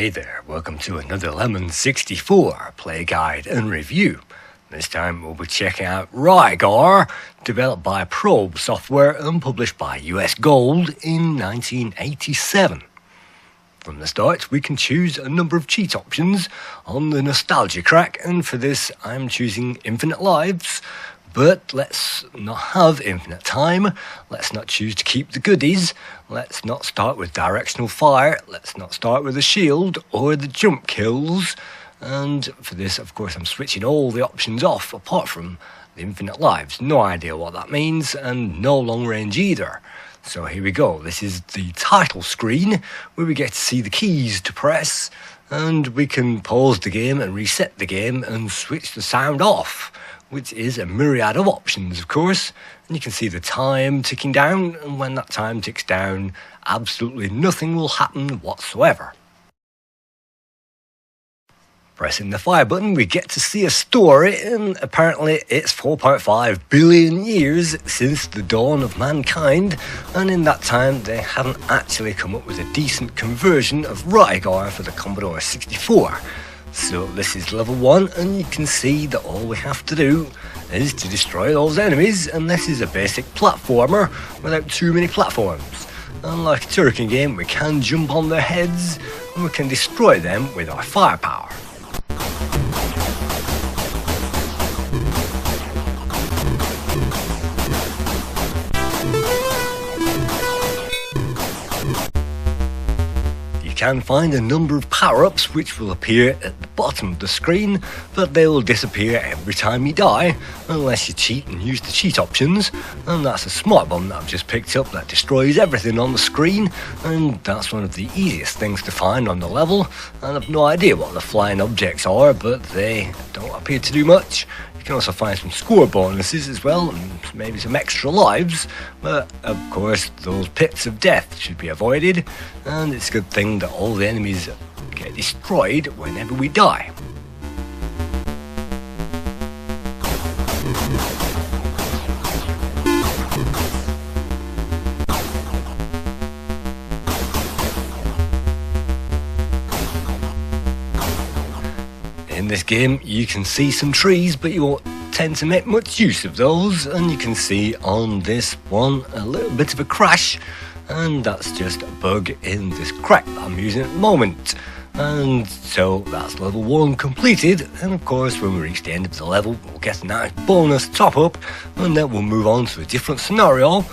Hey there, welcome to another Lemon 64 play guide and review. This time we'll be checking out Rygar, developed by Probe Software and published by US Gold in 1987. From the start we can choose a number of cheat options on the nostalgia crack, and for this I'm choosing infinite lives. But let's not have infinite time, let's not choose to keep the goodies, let's not start with directional fire, let's not start with the shield or the jump kills. And for this, of course, I'm switching all the options off apart from the infinite lives. No idea what that means, and no long range either. So here we go, this is the title screen where we get to see the keys to press, and we can pause the game and reset the game and switch the sound off, which is a myriad of options, of course. And you can see the time ticking down, and when that time ticks down, absolutely nothing will happen whatsoever. Pressing the fire button, we get to see a story, and apparently it's 4.5 billion years since the dawn of mankind, and in that time they haven't actually come up with a decent conversion of Rygar for the Commodore 64. So this is level 1, and you can see that all we have to do is to destroy those enemies, and this is a basic platformer without too many platforms. Unlike a turrican game, we can jump on their heads and we can destroy them with our firepower. You can find a number of power-ups which will appear at the bottom of the screen, but they will disappear every time you die unless you cheat and use the cheat options, and that's a smart bomb that I've just picked up that destroys everything on the screen, and that's one of the easiest things to find on the level. And I've no idea what the flying objects are, but they don't appear to do much. You can also find some score bonuses as well, and maybe some extra lives, but of course those pits of death should be avoided, and it's a good thing that all the enemies get destroyed whenever we die. In this game you can see some trees, but you won't tend to make much use of those, and you can see on this one a little bit of a crash, and that's just a bug in this crack that I'm using at the moment. And so that's level 1 completed, and of course when we reach the end of the level we'll get a nice bonus top up, and then we'll move on to a different scenario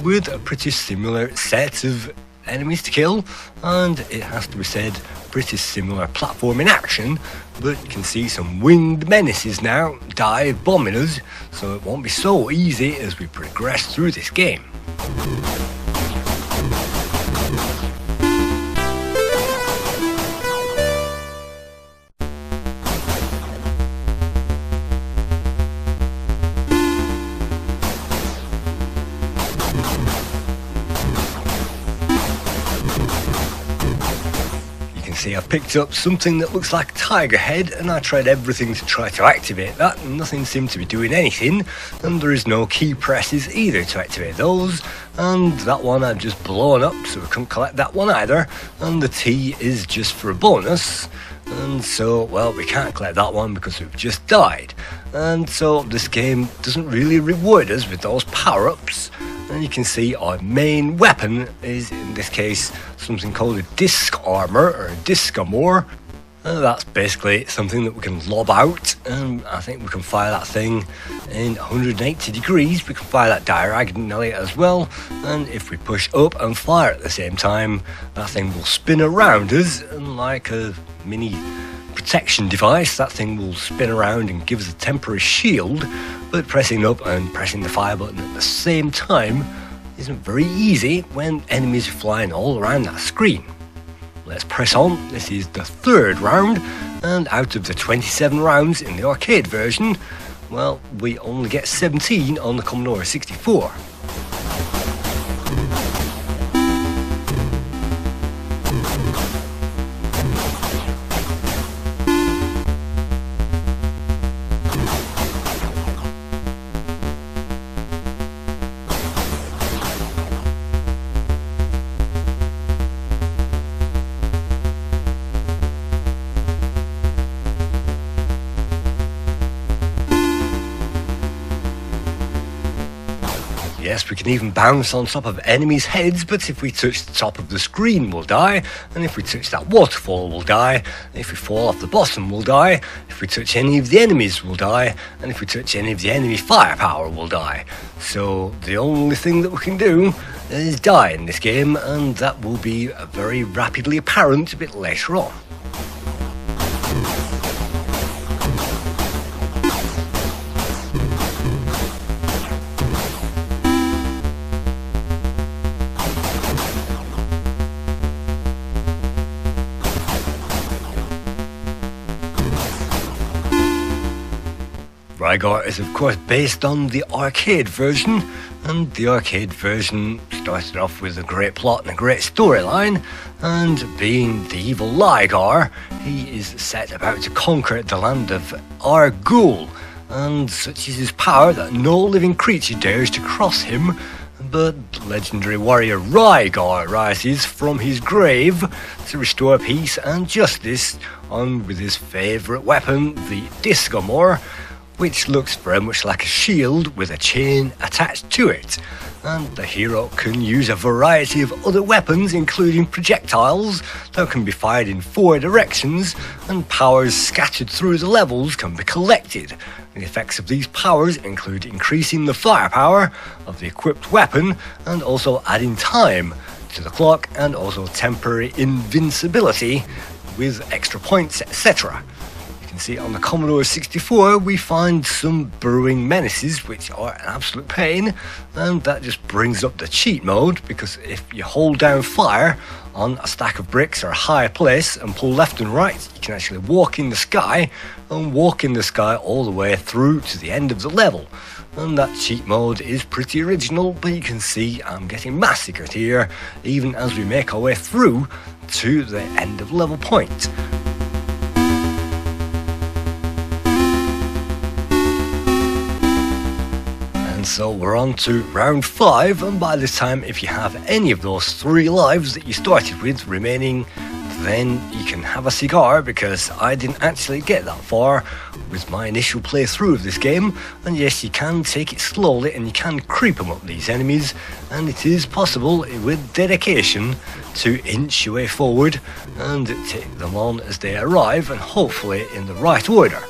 with a pretty similar set of enemies to kill, and it has to be said, pretty similar platforming action, but you can see some winged menaces now dive bombing us, so it won't be so easy as we progress through this game. See, I've picked up something that looks like a tiger head, and I tried everything to try to activate that, and nothing seemed to be doing anything, and there is no key presses either to activate those, and that one I've just blown up, so we couldn't collect that one either, and the T is just for a bonus, and so, well, we can't collect that one because we've just died, and so this game doesn't really reward us with those power-ups. And you can see our main weapon is, in this case, something called a disc armor or a discamore. That's basically something that we can lob out, and I think we can fire that thing in 180 degrees. We can fire that diagonally as well, and if we push up and fire at the same time, that thing will spin around us, and like a mini protection device, that thing will spin around and give us a temporary shield. But pressing up and pressing the fire button at the same time isn't very easy when enemies are flying all around that screen. Let's press on. This is the 3rd round, and out of the 27 rounds in the arcade version, well, we only get 17 on the Commodore 64. Yes, we can even bounce on top of enemies' heads, but if we touch the top of the screen, we'll die, and if we touch that waterfall, we'll die, if we fall off the bottom, we'll die, if we touch any of the enemies, we'll die, and if we touch any of the enemy firepower, we'll die. So the only thing that we can do is die in this game, and that will be very rapidly apparent a bit later on. Rygar is of course based on the arcade version, and the arcade version started off with a great plot and a great storyline, and being the evil Rygar, he is set about to conquer the land of Argul, and such is his power that no living creature dares to cross him. But legendary warrior Rygar rises from his grave to restore peace and justice, armed with his favourite weapon, the Discomore, which looks very much like a shield with a chain attached to it, and the hero can use a variety of other weapons including projectiles that can be fired in 4 directions, and powers scattered through the levels can be collected. The effects of these powers include increasing the firepower of the equipped weapon and also adding time to the clock, and also temporary invincibility with extra points, etc. You can see on the Commodore 64 we find some burrowing menaces which are an absolute pain, and that just brings up the cheat mode, because if you hold down fire on a stack of bricks or a high place and pull left and right, you can actually walk in the sky and walk in the sky all the way through to the end of the level. And that cheat mode is pretty original, but you can see I'm getting massacred here even as we make our way through to the end of level point. And so we're on to round 5, and by this time, if you have any of those 3 lives that you started with remaining, then you can have a cigar, because I didn't actually get that far with my initial playthrough of this game. And yes, you can take it slowly and you can creep them up, these enemies, and it is possible with dedication to inch your way forward and take them on as they arrive, and hopefully in the right order.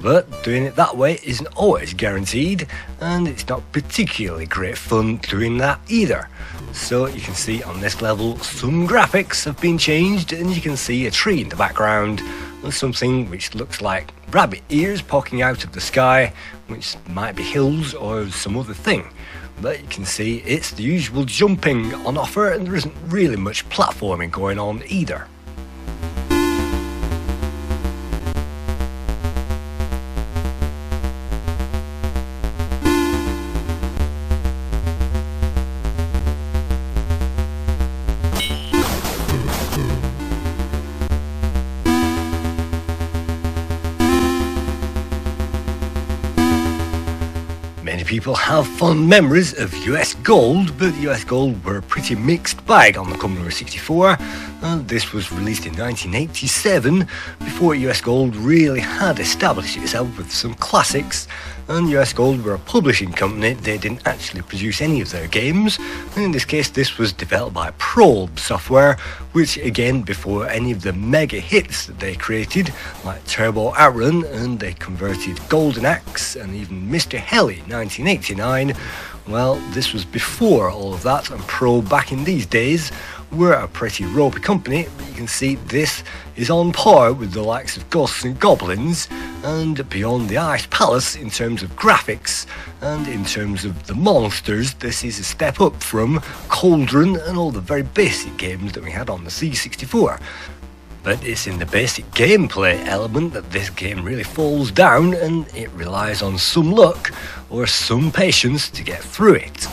But doing it that way isn't always guaranteed, and it's not particularly great fun doing that either. So you can see on this level some graphics have been changed, and you can see a tree in the background and something which looks like rabbit ears poking out of the sky, which might be hills or some other thing. But you can see it's the usual jumping on offer, and there isn't really much platforming going on either. Many people have fond memories of US Gold, but US Gold were a pretty mixed bag on the Commodore 64, and this was released in 1987, before US Gold really had established itself with some classics. And US Gold were a publishing company, they didn't actually produce any of their games, and in this case this was developed by Probe Software, which again, before any of the mega hits that they created, like Turbo Outrun, and they converted Golden Axe and even Mr. Heli 1989, well, this was before all of that, and Probe back in these days were a pretty ropey company, but you can see this is on par with the likes of Ghosts and Goblins and Beyond the Ice Palace in terms of graphics, and in terms of the monsters, this is a step up from Cauldron and all the very basic games that we had on the C64. But it's in the basic gameplay element that this game really falls down, and it relies on some luck or some patience to get through it.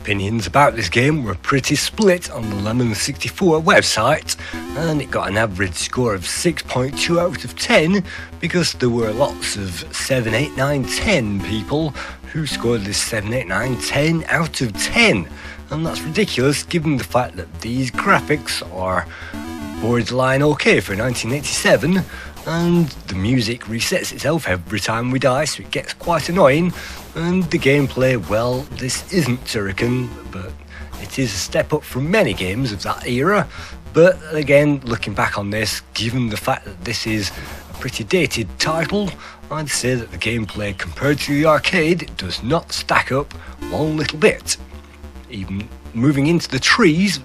Opinions about this game were pretty split on the Lemon 64 website, and it got an average score of 6.2 out of 10 because there were lots of 7, 8, 9, 10 people who scored this 7, 8, 9, 10 out of 10. And that's ridiculous given the fact that these graphics are borderline okay for 1987, and the music resets itself every time we die, so it gets quite annoying. And the gameplay, well, this isn't Turrican, but it is a step up from many games of that era. But again, looking back on this, given the fact that this is a pretty dated title, I'd say that the gameplay compared to the arcade does not stack up one little bit. Even moving into the trees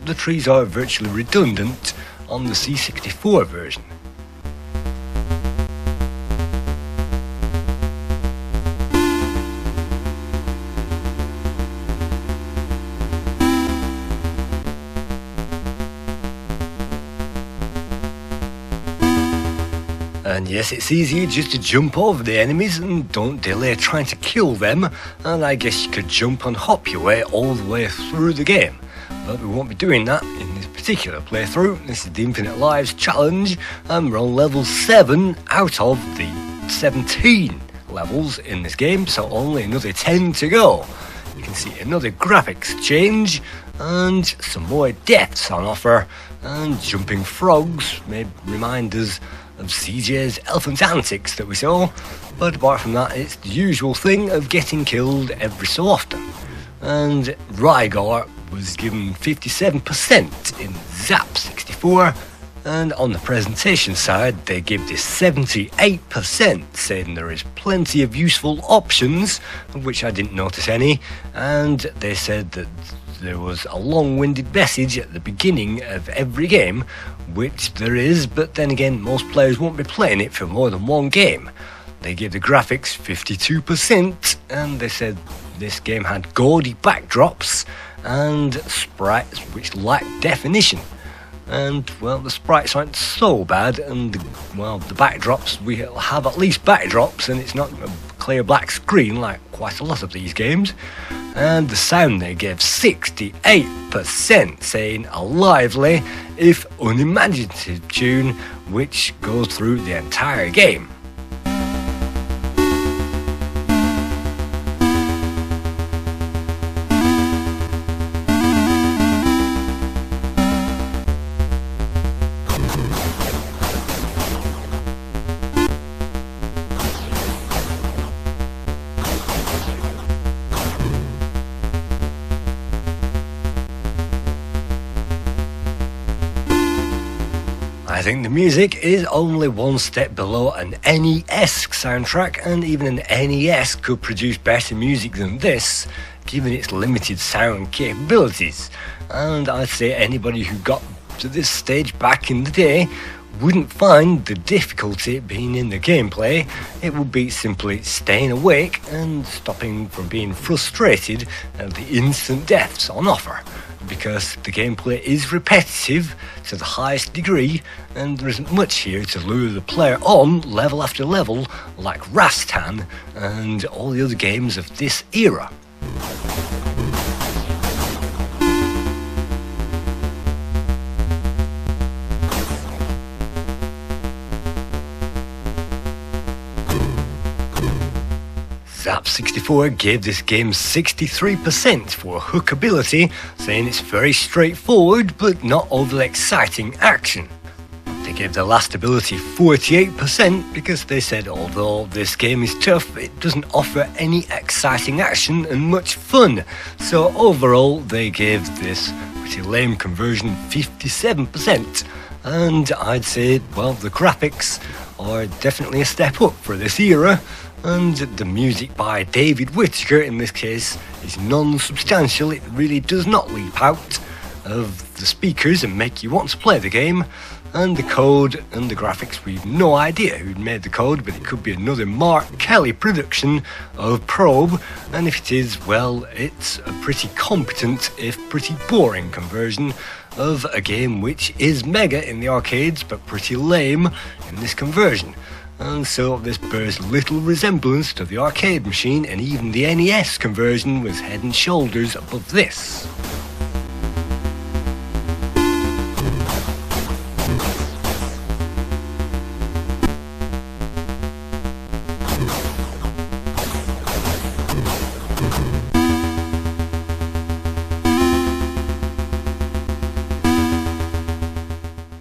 are virtually redundant on the C64 version. And yes, it's easier just to jump over the enemies and don't delay trying to kill them, and I guess you could jump and hop your way all the way through the game. But we won't be doing that in this particular playthrough. This is the Infinite Lives Challenge, and we're on level 7 out of the 17 levels in this game, so only another 10 to go. You can see another graphics change, and some more deaths on offer, and jumping frogs may remind us of CJ's Elephant Antics that we saw, but apart from that, it's the usual thing of getting killed every so often. And Rygar was given 57% in Zzap 64, and on the presentation side they give this 78%, saying there is plenty of useful options, of which I didn't notice any, and they said that there was a long-winded message at the beginning of every game, which there is, but then again, most players won't be playing it for more than one game. They gave the graphics 52%, and they said this game had gaudy backdrops and sprites which lacked definition. And, well, the sprites aren't so bad, and, well, the backdrops, we have at least backdrops, and it's not a clear black screen like quite a lot of these games. And the sound they gave 68%, saying a lively, if unimaginative tune, which goes through the entire game. I think the music is only one step below an NES soundtrack, and even an NES could produce better music than this, given its limited sound capabilities. And I'd say anybody who got to this stage back in the day wouldn't find the difficulty being in the gameplay. It would be simply staying awake and stopping from being frustrated at the instant deaths on offer, because the gameplay is repetitive to the highest degree, and there isn't much here to lure the player on level after level like Rastan and all the other games of this era. Zzap 64 gave this game 63% for hookability, saying it's very straightforward but not overly exciting action. They gave the last ability 48% because they said although this game is tough, it doesn't offer any exciting action and much fun. So overall they gave this pretty lame conversion 57%. And I'd say, well, the graphics are definitely a step up for this era. And the music by David Whittaker in this case is non-substantial. It really does not leap out of the speakers and make you want to play the game. And the code and the graphics, we've no idea who'd made the code, but it could be another Mark Kelly production of Probe, and if it is, well, it's a pretty competent if pretty boring conversion of a game which is mega in the arcades but pretty lame in this conversion. and so this bears little resemblance to the arcade machine, and even the NES conversion was head and shoulders above this.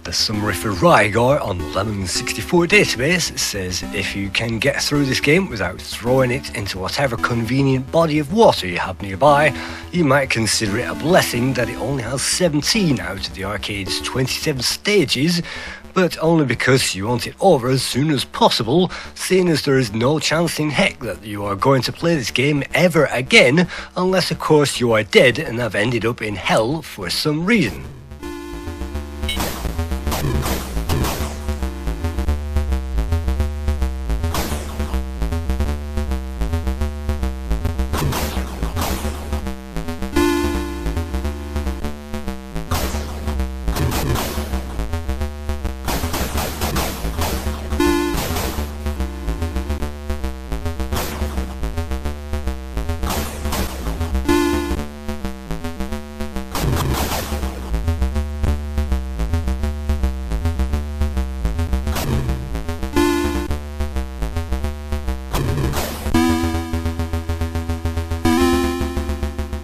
The summary for Rygar on the Lemon 64 database says if you can get through this game without throwing it into whatever convenient body of water you have nearby, you might consider it a blessing that it only has 17 out of the arcade's 27 stages, but only because you want it over as soon as possible, seeing as there is no chance in heck that you are going to play this game ever again, unless of course you are dead and have ended up in hell for some reason.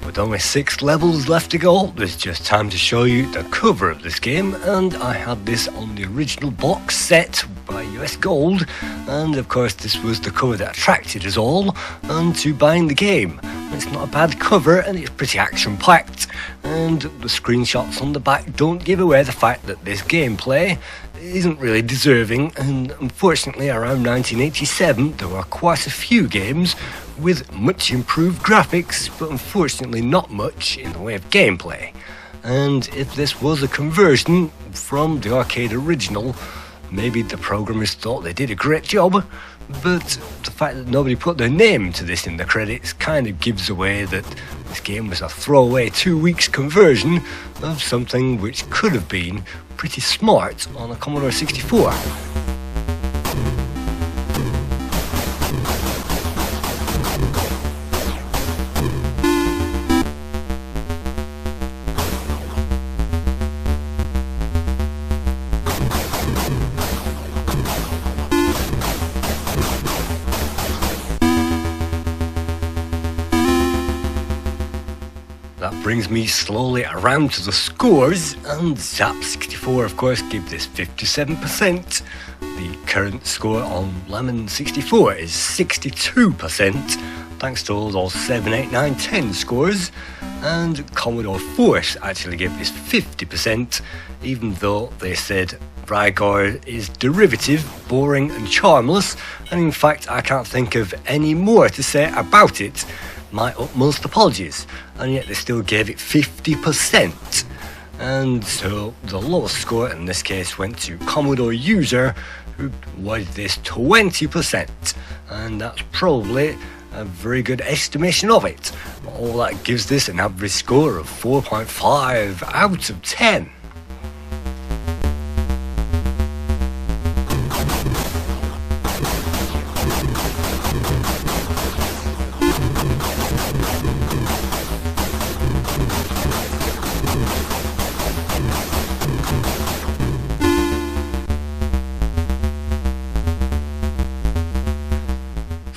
With only 6 levels left to go, there's just time to show you the cover of this game, and I had this on the original box set by US Gold, and of course this was the cover that attracted us all to buying the game. It's not a bad cover and it's pretty action packed, and the screenshots on the back don't give away the fact that this gameplay isn't really deserving, and unfortunately around 1987 there were quite a few games with much improved graphics, but unfortunately not much in the way of gameplay. And if this was a conversion from the arcade original, maybe the programmers thought they did a great job, but the fact that nobody put their name to this in the credits kind of gives away that this game was a throwaway 2 weeks conversion of something which could have been pretty smart on a Commodore 64. That brings me slowly around to the scores, and Zzap 64 of course gave this 57%. The current score on Lemon 64 is 62%, thanks to all those 7, 8, 9, 10 scores, and Commodore Force actually gave this 50%, even though they said Rygar is derivative, boring and charmless, and in fact I can't think of any more to say about it. My utmost apologies, and yet they still gave it 50%. And so the lowest score in this case went to Commodore User, who awarded this 20%, and that's probably a very good estimation of it. All that gives this an average score of 4.5 out of 10.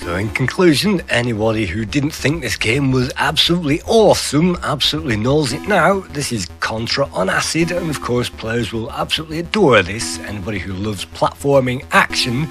So in conclusion, anybody who didn't think this game was absolutely awesome absolutely knows it now. This is Contra on acid, and of course players will absolutely adore this. Anybody who loves platforming action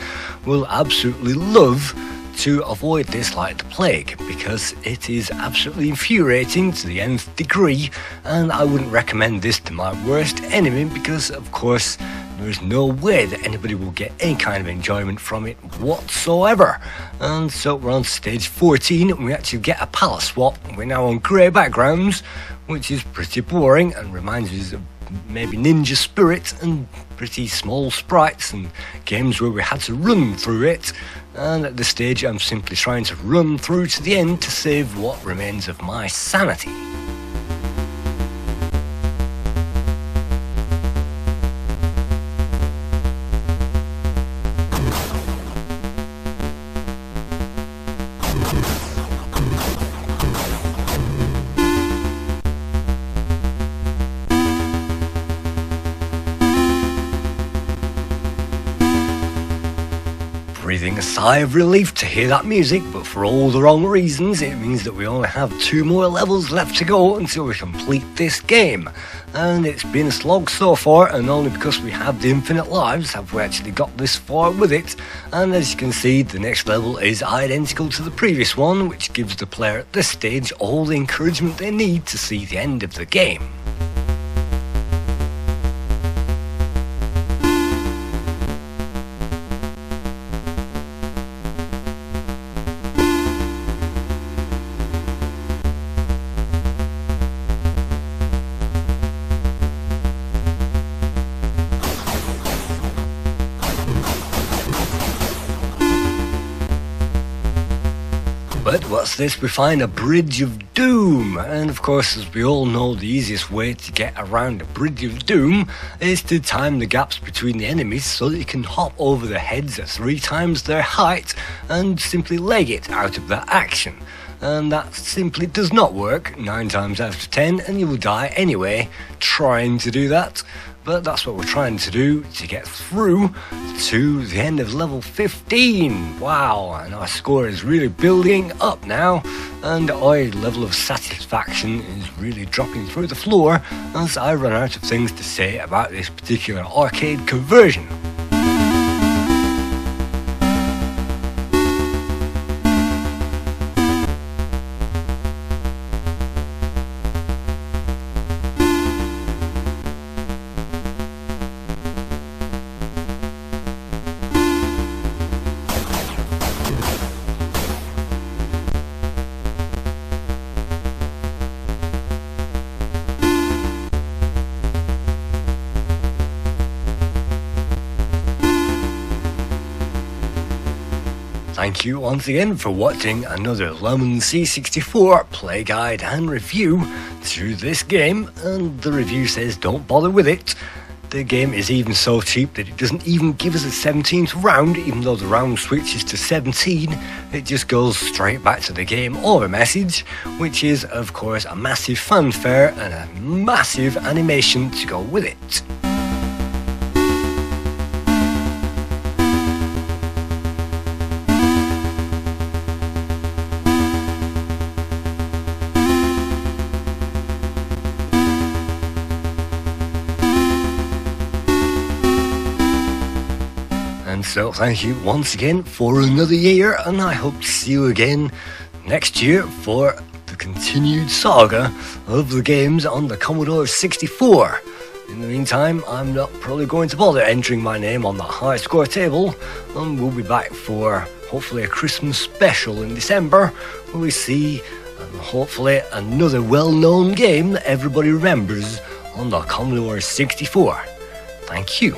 will absolutely love to avoid this like the plague, because it is absolutely infuriating to the nth degree, and I wouldn't recommend this to my worst enemy, because of course there's no way that anybody will get any kind of enjoyment from it whatsoever. And so we're on stage 14 and we actually get a palette swap. We're now on grey backgrounds, which is pretty boring and reminds us of maybe Ninja Spirit and pretty small sprites and games where we had to run through it. And at this stage I'm simply trying to run through to the end to save what remains of my sanity. breathing a sigh of relief to hear that music, but for all the wrong reasons. It means that we only have 2 more levels left to go until we complete this game. And it's been a slog so far, and only because we have the infinite lives have we actually got this far with it. And as you can see, the next level is identical to the previous one, which gives the player at this stage all the encouragement they need to see the end of the game. But what's this? We find a Bridge of Doom, and of course, as we all know, the easiest way to get around a Bridge of Doom is to time the gaps between the enemies so that you can hop over their heads at 3 times their height and simply leg it out of that action. And that simply does not work 9 times out of 10, and you will die anyway trying to do that. But that's what we're trying to do to get through to the end of level 15. Wow, and our score is really building up now, and our level of satisfaction is really dropping through the floor as I run out of things to say about this particular arcade conversion. Thank you once again for watching another Lemon C64 play guide and review to this game, and the review says don't bother with it. The game is even so cheap that it doesn't even give us a 17th round, even though the round switches to 17. It just goes straight back to the game over message, which is of course a massive fanfare and a massive animation to go with it. And so thank you once again for another year, and I hope to see you again next year for the continued saga of the games on the Commodore 64. In the meantime, I'm not probably going to bother entering my name on that high score table, and we'll be back for hopefully a Christmas special in December, where we see hopefully another well-known game that everybody remembers on the Commodore 64. Thank you.